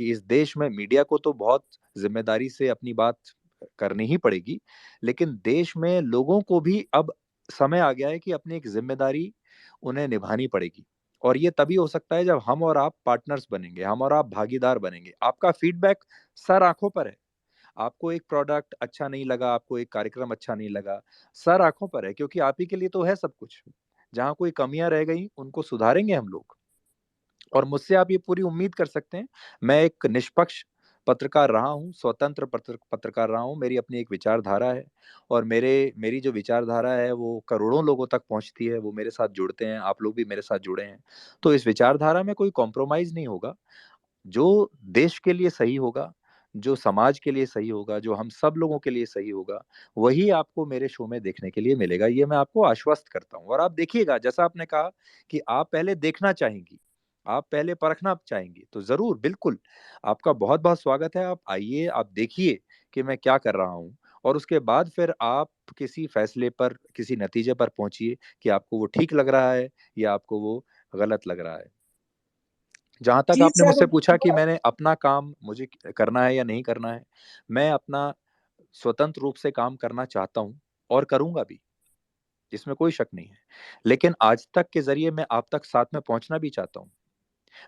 कि इस देश में मीडिया को तो बहुत जिम्मेदारी से अपनी बात करनी ही पड़ेगी, लेकिन देश में लोगों को भी अब समय आ गया है कि अपनी एक जिम्मेदारी उन्हें निभानी पड़ेगी। और ये तभी हो सकता है जब हम और आप पार्टनर्स बनेंगे, हम और आप भागीदार बनेंगे। आपका फीडबैक सर आंखों पर है। आपको एक प्रोडक्ट अच्छा नहीं लगा, आपको एक कार्यक्रम अच्छा नहीं लगा, सर आंखों पर है, क्योंकि आप ही के लिए तो है सब कुछ। जहां कोई कमियां रह गई उनको सुधारेंगे हम लोग। और मुझसे आप ये पूरी उम्मीद कर सकते हैं। मैं एक निष्पक्ष पत्रकार रहा हूँ, स्वतंत्र पत्रकार रहा हूँ। मेरी अपनी एक विचारधारा है, और मेरी जो विचारधारा है वो करोड़ों लोगों तक पहुंचती है। वो मेरे साथ जुड़ते हैं, आप लोग भी मेरे साथ जुड़े हैं। तो इस विचारधारा में कोई कॉम्प्रोमाइज नहीं होगा। जो देश के लिए सही होगा, जो समाज के लिए सही होगा, जो हम सब लोगों के लिए सही होगा, वही आपको मेरे शो में देखने के लिए मिलेगा। ये मैं आपको आश्वस्त करता हूँ। और आप देखिएगा, जैसा आपने कहा कि आप पहले देखना चाहेंगी, आप पहले परखना चाहेंगी, तो जरूर, बिल्कुल, आपका बहुत बहुत स्वागत है। आप आइए, आप देखिए कि मैं क्या कर रहा हूँ, और उसके बाद फिर आप किसी फैसले पर, किसी नतीजे पर पहुंचिए कि आपको वो ठीक लग रहा है या आपको वो गलत लग रहा है। जहां तक जी आपने सर। मुझसे पूछा कि मैंने अपना काम मुझे करना है या नहीं करना है, मैं अपना स्वतंत्र रूप से काम करना चाहता हूं, और करूंगा भी, इसमें कोई शक नहीं है। लेकिन आज तक के जरिए मैं आप तक साथ में पहुंचना भी चाहता हूं।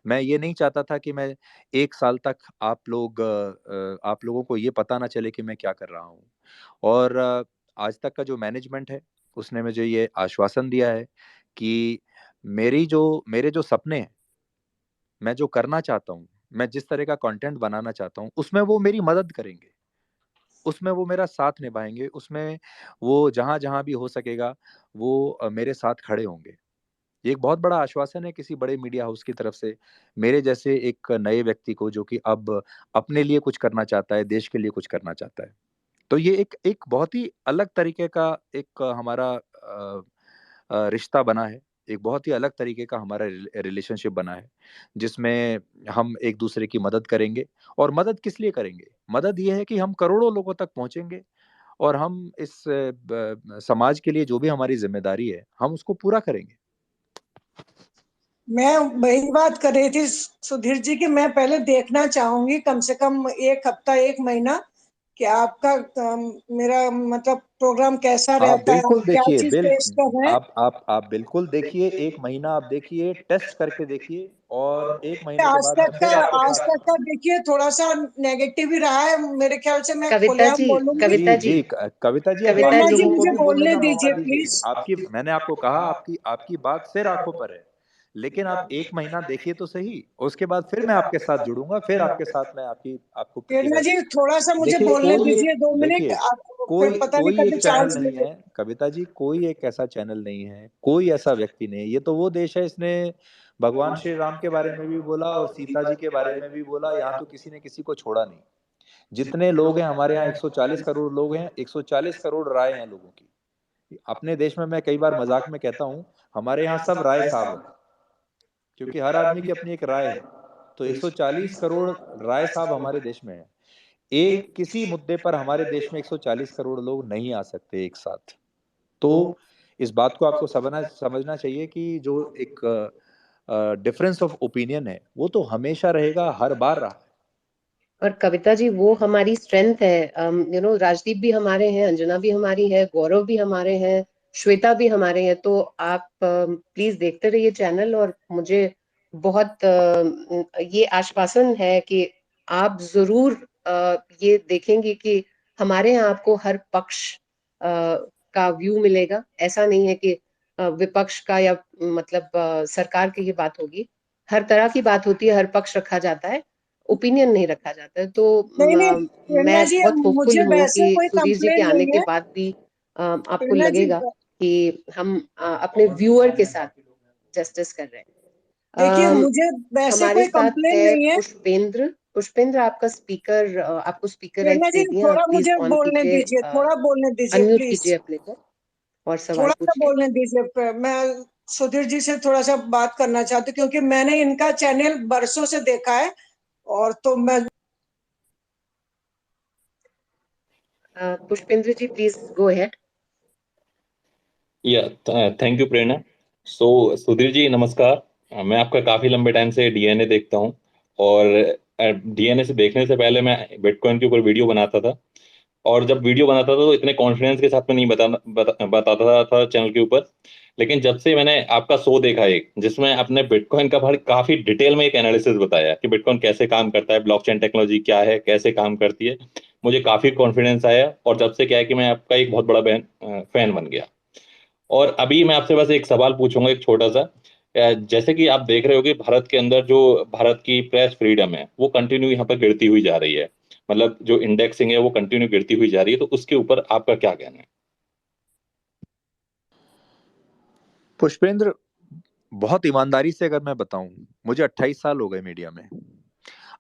मैं ये नहीं चाहता था कि मैं 1 साल तक आप लोगों को ये पता ना चले कि मैं क्या कर रहा हूँ। और आज तक का जो मैनेजमेंट है, उसने मुझे ये आश्वासन दिया है कि मेरे जो सपने हैं, मैं जो करना चाहता हूँ, मैं जिस तरह का कंटेंट बनाना चाहता हूँ, उसमें वो मेरी मदद करेंगे, उसमें वो मेरा साथ निभाएंगे, उसमें वो जहां जहां भी हो सकेगा वो मेरे साथ खड़े होंगे। ये एक बहुत बड़ा आश्वासन है किसी बड़े मीडिया हाउस की तरफ से मेरे जैसे एक नए व्यक्ति को, जो कि अब अपने लिए कुछ करना चाहता है, देश के लिए कुछ करना चाहता है। तो ये एक एक बहुत ही अलग तरीके का एक हमारा रिश्ता बना है। एक बहुत ही अलग तरीके का हमारा रिलेशनशिप बना है, जिसमें हम एक दूसरे की मदद करेंगे। और मदद किस लिए करेंगे? मदद ये है कि हम करोड़ों लोगों तक पहुंचेंगे, और हम इस समाज के लिए जो भी हमारी जिम्मेदारी है, हम उसको पूरा करेंगे। मैं वही बात कर रही थी सुधीर जी की मैं पहले देखना चाहूंगी कम से कम 1 हफ्ता 1 महीना कि आपका मेरा मतलब प्रोग्राम कैसा आप रहता है, आप बिल्कुल क्या देखिए, चीज पेश कर रहे हैं। आप बिल्कुल देखिए, 1 महीना आप देखिए, टेस्ट करके देखिए, और 1 महीने के आज बाद तक मैं का फिर आपके आज साथ। तक का देखिए थोड़ा सा नेगेटिव ही रहा है मेरे ख्याल से। मैं कविता खुलेआम जी, बोलूंगी। कविता जी जी, जी, कविता जी, आप कविता प्रेरणा बाकी जी जी, लोगों को मुझे भी बोलने बोलने का मौका दीजिए दीजिए। प्लीज। आपकी मैंने आपको कहा, आपकी बात सिर आंखों पर है, लेकिन आप 1 महीना देखिए तो सही। उसके बाद फिर मैं आपके साथ जुड़ूंगा, फिर आपके साथ मैं आपको प्रेरणा प्रतिभा। जी थोड़ा सा मुझे देखिए, बोलने दीजिए 2 मिनट। देखिए, आपको फिर कोई पता नहीं कोई कभी एक चैनल चांस नहीं मिले। है कविता जी, कोई एक ऐसा चैनल नहीं है, कोई ऐसा व्यक्ति नहीं है। ये तो वो देश है, इसने भगवान श्री राम के बारे में भी बोला और सीता जी के बारे में भी बोला। यहाँ तो किसी ने किसी को छोड़ा नहीं। जितने लोग हैं हमारे यहाँ, 140 करोड़ लोग हैं, 140 करोड़ राय हैं लोगों की। अपने देश में मैं कई बार मजाक में कहता हूँ, हमारे यहाँ सब राय साहब हैं, क्योंकि हर आदमी की अपनी एक राय है। तो 140 करोड़ राय साहब हमारे देश में है। एक किसी मुद्दे पर हमारे देश में 140 करोड़ लोग नहीं आ सकते एक साथ। तो इस बात को आपको समझना चाहिए कि जो एक डिफरेंस ऑफ ओपिनियन है, वो तो हमेशा रहेगा, हर बार रहा है। और कविता जी वो हमारी स्ट्रेंथ है। राजदीप भी हमारे हैं, अंजना भी हमारी है, गौरव भी हमारे हैं, श्वेता भी हमारे हैं। तो आप प्लीज देखते रहिए चैनल। और मुझे बहुत ये आश्वासन है कि आप जरूर ये देखेंगे कि हमारे यहाँ आपको हर पक्ष का व्यू मिलेगा। ऐसा नहीं है कि विपक्ष का या मतलब सरकार की ही बात होगी। हर तरह की बात होती है, हर पक्ष रखा जाता है, ओपिनियन नहीं रखा जाता है। तो नहीं नहीं प्रेरणा मैं जी, बहुत होपफुल मुझे हूँ वैसे कि कोई सुधीर जी के कंप्लेन आने नहीं के है। बाद भी आपको प्रेरणा जी लगेगा कि हम अपने व्यूअर के साथ जस्टिस कर रहे हैं। देखिए, मुझे वैसे हमारे कोई साथ कंप्लेन है नहीं है। पुष्पेंद्र आपका स्पीकर, आपको स्पीकर प्रेरणा राइट्स जी दे दिए। आप थोड़ा प्लीज मुझे ऑन बोलने कीजिए, दीजिए, थोड़ा बोलने दीजिए अनम्यूट प्लीज। कीजिए अपने को और सवाल थोड़ा सा पूछिए। बोलने दीजिए। मैं सुधीर जी से थोड़ा सा बात करना चाहती हूँ क्योंकि मैंने इनका चैनल बरसों से देखा है। और तो मैं पुष्पेंद्र जी प्लीज गो अहेड। या थैंक यू प्रेरणा। सो सुधीर जी नमस्कार। मैं आपका काफी लंबे टाइम से डीएनए देखता हूँ, और डीएनए से देखने से पहले मैं बिटकॉइन के ऊपर वीडियो बनाता था, और जब वीडियो बनाता था तो इतने कॉन्फिडेंस के साथ में नहीं बताता था चैनल के ऊपर। लेकिन जब से मैंने आपका शो देखा एक, जिसमें आपने बिटकॉइन का काफी डिटेल में एक एनालिसिस बताया कि बिटकॉइन कैसे काम करता है, ब्लॉकचेन टेक्नोलॉजी क्या है, कैसे काम करती है, मुझे काफी कॉन्फिडेंस आया। और जब से क्या है कि मैं आपका एक बहुत बड़ा फैन बन गया। और अभी मैं आपसे बस एक सवाल पूछूंगा, एक छोटा सा। जैसे कि आप देख रहे हो कि भारत के अंदर जो भारत की प्रेस फ्रीडम है वो कंटिन्यू यहाँ पर गिरती हुई जा रही है, मतलब जो इंडेक्सिंग है वो कंटिन्यू गिरती हुई जा रही है, तो उसके ऊपर आपका क्या कहना है? पुष्पेंद्र, बहुत ईमानदारी से अगर मैं बताऊं, मुझे 28 साल हो गए मीडिया में।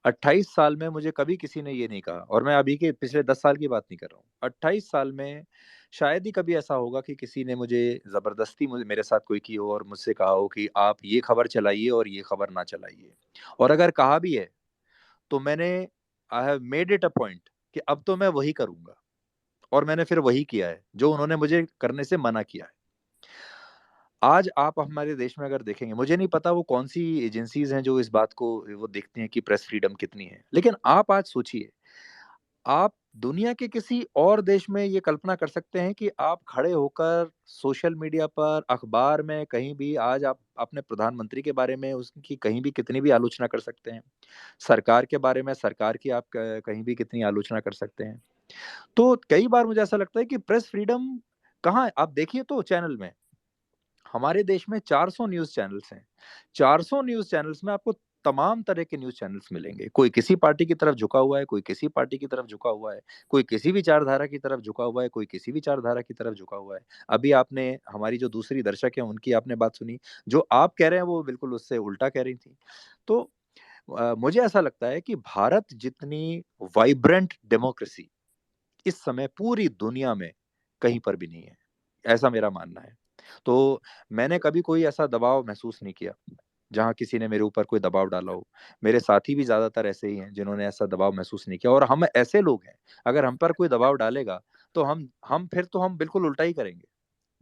28 साल में मुझे कभी किसी ने ये नहीं कहा, और मैं अभी के पिछले 10 साल की बात नहीं कर रहा हूँ, 28 साल में शायद ही कभी ऐसा होगा कि किसी ने मुझे जबरदस्ती मुझे मेरे साथ कोई की हो और मुझसे कहा हो कि आप ये खबर चलाइए और ये खबर ना चलाइए। और अगर कहा भी है तो मैंने I have made it a point कि अब तो मैं वही करूंगा, और मैंने फिर वही किया है जो उन्होंने मुझे करने से मना किया है। आज आप हमारे देश में अगर देखेंगे, मुझे नहीं पता वो कौन सी एजेंसीज हैं जो इस बात को वो देखती हैं कि प्रेस फ्रीडम कितनी है, लेकिन आप आज सोचिए, आप दुनिया के किसी और देश में ये कल्पना कर सकते हैं कि आप खड़े होकर सोशल मीडिया पर, अखबार में, कहीं भी आज आप अपने प्रधानमंत्री के बारे में उसकी कहीं भी कितनी भी आलोचना कर सकते हैं, सरकार के बारे में सरकार की आप कहीं भी कितनी आलोचना कर सकते हैं। तो कई बार मुझे ऐसा लगता है कि प्रेस फ्रीडम कहाँ है? आप देखिए तो चैनल में, हमारे देश में 400 न्यूज़ चैनल्स हैं। 400 न्यूज़ चैनल्स में आपको तमाम तरह के न्यूज़ चैनल्स मिलेंगे। कोई किसी पार्टी की तरफ झुका हुआ है, कोई किसी पार्टी की तरफ झुका हुआ है, कोई किसी विचारधारा की तरफ झुका हुआ है, कोई किसी विचारधारा की तरफ झुका हुआ है। अभी आपने हमारी जो दूसरी दर्शक हैं, उनकी आपने बात सुनी। जो आप कह रहे हैं, वो बिल्कुल उससे उल्टा कह रही थी। तो मुझे ऐसा लगता है कि भारत जितनी वाइब्रेंट डेमोक्रेसी इस समय पूरी दुनिया में कहीं पर भी नहीं है, ऐसा मेरा मानना है। तो मैंने कभी कोई ऐसा दबाव महसूस नहीं किया, जहाँ किसी ने मेरे ऊपर कोई दबाव डाला हो। मेरे साथी भी ज़्यादातर ऐसे ही हैं, जिन्होंने ऐसा दबाव महसूस नहीं किया, और हम ऐसे लोग हैं, अगर हम पर कोई दबाव डालेगा, तो हम फिर तो हम बिल्कुल उल्टा ही करेंगे।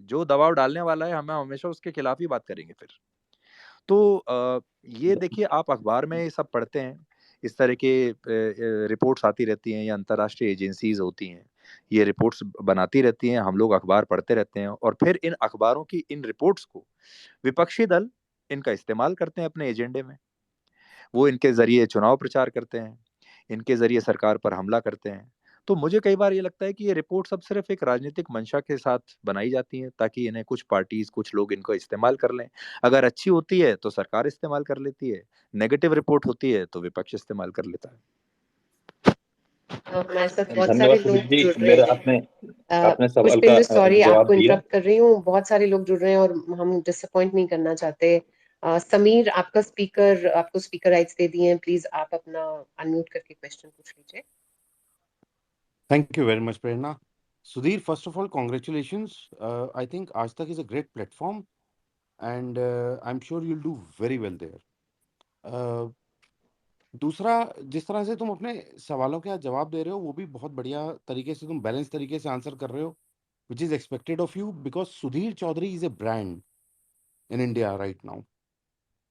जो दबाव डालने वाला है, हम हमेशा उसके खिलाफ ही बात करेंगे फिर। तो ये देखिए, आप अखबार में ये सब पढ़ते हैं, इस तरह के रिपोर्ट्स आती रहती हैं, या अंतर्राष्ट्रीय एजेंसीज होती हैं, ये रिपोर्ट्स बनाती रहती हैं, हम लोग अखबार पढ़ते रहते हैं, और फिर इन अखबारों की इन रिपोर्ट्स को विपक्षी दल इनका इस्तेमाल करते हैं अपने एजेंडे में। वो इनके जरिए चुनाव प्रचार करते हैं, इनके जरिए सरकार पर हमला करते हैं। तो मुझे कई बार ये लगता है कि ये रिपोर्ट सब सिर्फ एक राजनीतिक मंशा के साथ बनाई जाती हैं, ताकि इन्हें कुछ पार्टीज, कुछ लोग इनको इस्तेमाल कर लें। अगर अच्छी होती है तो सरकार इस्तेमाल कर लेती है, नेगेटिव रिपोर्ट होती है तो विपक्ष इस्तेमाल कर लेता है। हमारे साथ बहुत सारे धन्यवाद सुधीर लोग जी, जुड़ रहे मेरा हैं। आपने सवाल का पुष्पेंद्र, सॉरी जवाब आपको दिया। इंटरप्ट कर रही हूँ, बहुत सारे लोग जुड़ रहे हैं और हम डिसअपॉइंट नहीं करना चाहते। समीर, आपको स्पीकर राइट्स दे दिए हैं, प्लीज आप अपना अनम्यूट करके क्वेश्चन पूछ लीजिए। Thank you very much, Prerna. Sudhir, first of all, congratulations. I think Aaj Tak is a great platform, and I'm sure you'll do very well there. Uh, दूसरा, जिस तरह से तुम अपने सवालों के जवाब दे रहे हो, वो भी बहुत बढ़िया तरीके से, तुम बैलेंस तरीके से आंसर कर रहे हो, which is expected of you, because Sudhir Chaudhary is a brand in India right now.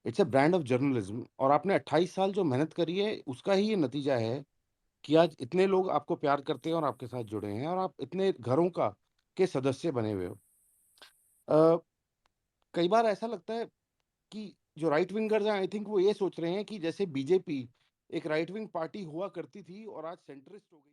It's a brand of journalism. और आपने 28 साल जो मेहनत करी है, उसका ही ये नतीजा है कि आज इतने लोग आपको प्यार करते हैं और आपके साथ जुड़े हैं, और आप इतने घरों का के सदस्य बने हुए हो। कई बार ऐसा लगता है कि जो राइट विंगर्स हैं, आई थिंक वो ये सोच रहे हैं कि जैसे बीजेपी एक राइट विंग पार्टी हुआ करती थी और आज सेंट्रिस्ट हो गई।